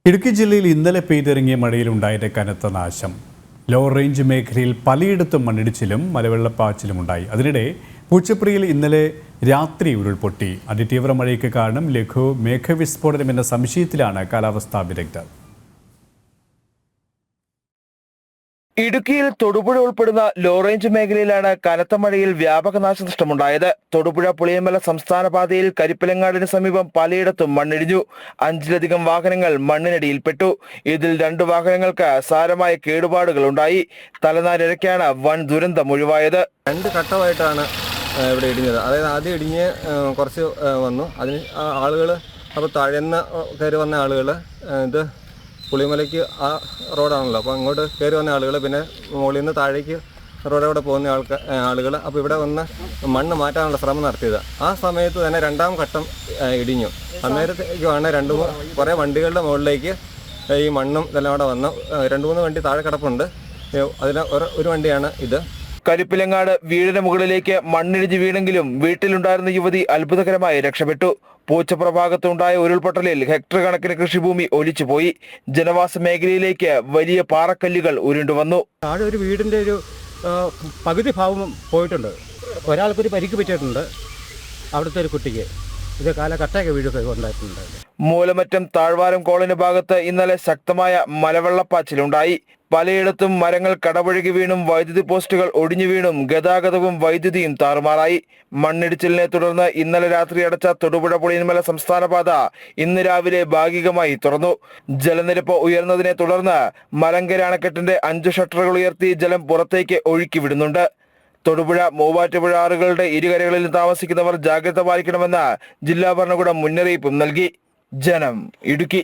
ഇടുക്കി ജില്ലയിൽ ഇന്നലെ പെയ്തിറങ്ങിയ മഴയിലുണ്ടായ കനത്ത നാശം. ലോ റേഞ്ച് മേഖലയിൽ പലയിടത്തും മണ്ണിടിച്ചിലും മലവെള്ളപ്പാച്ചിലും ഉണ്ടായി. അതിനിടെ പൂച്ചപ്രിയിൽ ഇന്നലെ രാത്രി ഉരുൾപൊട്ടി. അതിതീവ്ര മഴയ്ക്ക് കാരണം ലഘു മേഘവിസ്ഫോടനം എന്ന സംശയത്തിലാണ് കാലാവസ്ഥാ വിദഗ്ധർ. ഇടുക്കിയിൽ തൊടുപുഴ ഉൾപ്പെടുന്ന ലോ റേഞ്ച് മേഖലയിലാണ് കനത്ത മഴയിൽ വ്യാപക നാശനഷ്ടമുണ്ടായത്. തൊടുപുഴ പുളിയമല സംസ്ഥാന പാതയിൽ കരിപ്പിലങ്ങാടിന് സമീപം പലയിടത്തും മണ്ണിടിഞ്ഞു. 5ലധികം വാഹനങ്ങൾ മണ്ണിനടിയിൽപ്പെട്ടു. ഇതിൽ 2 വാഹനങ്ങൾക്ക് സാരമായ കേടുപാടുകൾ ഉണ്ടായി. തലനാരിഴയ്ക്കാണ് വൻ ദുരന്തം ഒഴിവായത്. 2 ഘട്ടമായിട്ടാണ് ഇവിടെ ഇടിഞ്ഞത്. അതായത് ആദ്യം ഇടിഞ്ഞ് കുറച്ച് വന്നു. അതിന് ആളുകൾ അപ്പോൾ താഴെന്ന് കയറി വന്ന ആളുകൾ ഇത് പുളിമലയ്ക്ക് ആ റോഡാണല്ലോ, അപ്പോൾ അങ്ങോട്ട് കയറി വന്ന ആളുകൾ, പിന്നെ മുകളിൽ നിന്ന് താഴേക്ക് റോഡോടെ പോകുന്ന ആളുകൾ അപ്പോൾ ഇവിടെ വന്ന് മണ്ണ് മാറ്റാനുള്ള ശ്രമം നടത്തിയത്. ആ സമയത്ത് തന്നെ 2ാം ഘട്ടം ഇടിഞ്ഞു. അന്നേരത്തേക്കുമാണ് കുറേ വണ്ടികളുടെ മുകളിലേക്ക് ഈ മണ്ണും ഇതെല്ലാം അവിടെ വന്നു. 2-3 വണ്ടി താഴെ കിടപ്പുണ്ട്. അതിൽ ഒരു വണ്ടിയാണ് ഇത്. കരിപ്പിലങ്ങാട് വീടിന് മുകളിലേക്ക് മണ്ണിടിഞ്ഞ് വീണെങ്കിലും വീട്ടിലുണ്ടായിരുന്ന യുവതി അത്ഭുതകരമായി രക്ഷപ്പെട്ടു. പൂച്ചപ്ര ഭാഗത്തുണ്ടായ ഉരുൾപൊട്ടലിൽ ഹെക്ടർ കണക്കിന് കൃഷിഭൂമി ഒലിച്ചുപോയി. ജനവാസ മേഖലയിലേക്ക് വലിയ പാറക്കല്ലുകൾ ഉരുണ്ടുവന്നു. താഴെ ഒരു വീടിൻ്റെ ഒരു പകുതി ഭാഗം പോയിട്ടുണ്ട്. ഒരാൾക്കൊരു പരിക്ക് പറ്റിയിട്ടുണ്ട്. അവിടുത്തെ ഒരു കുട്ടിക്ക് ഇത് കട്ടയൊക്കെ വീഴൊക്കെ ഉണ്ടായിട്ടുണ്ട്. മൂലമറ്റം താഴ്വാരം കോളനി ഭാഗത്ത് ഇന്നലെ ശക്തമായ മലവെള്ളപ്പാച്ചിലുണ്ടായി. പലയിടത്തും മരങ്ങൾ കടപുഴകി വീണും വൈദ്യുതി പോസ്റ്റുകൾ ഒടിഞ്ഞു വീണും ഗതാഗതവും വൈദ്യുതിയും താറുമാറായി. മണ്ണിടിച്ചിലിനെ തുടർന്ന് ഇന്നലെ രാത്രി അടച്ച തൊടുപുഴ പുളിയമല സംസ്ഥാന പാത ഇന്ന് രാവിലെ ഭാഗികമായി തുറന്നു. ജലനിരപ്പ് ഉയർന്നതിനെ തുടർന്ന് മലങ്കര അണക്കെട്ടിന്റെ 5 ഷട്ടറുകൾ ഉയർത്തി ജലം പുറത്തേക്ക് ഒഴുക്കി വിടുന്നുണ്ട്. തൊടുപുഴ, മൂവാറ്റുപുഴ ആറുകളുടെ ഇരുകരകളിൽ താമസിക്കുന്നവർ ജാഗ്രത പാലിക്കണമെന്ന് ജില്ലാ ഭരണകൂടം മുന്നറിയിപ്പും നൽകി. ജനം, ഇടുക്കി.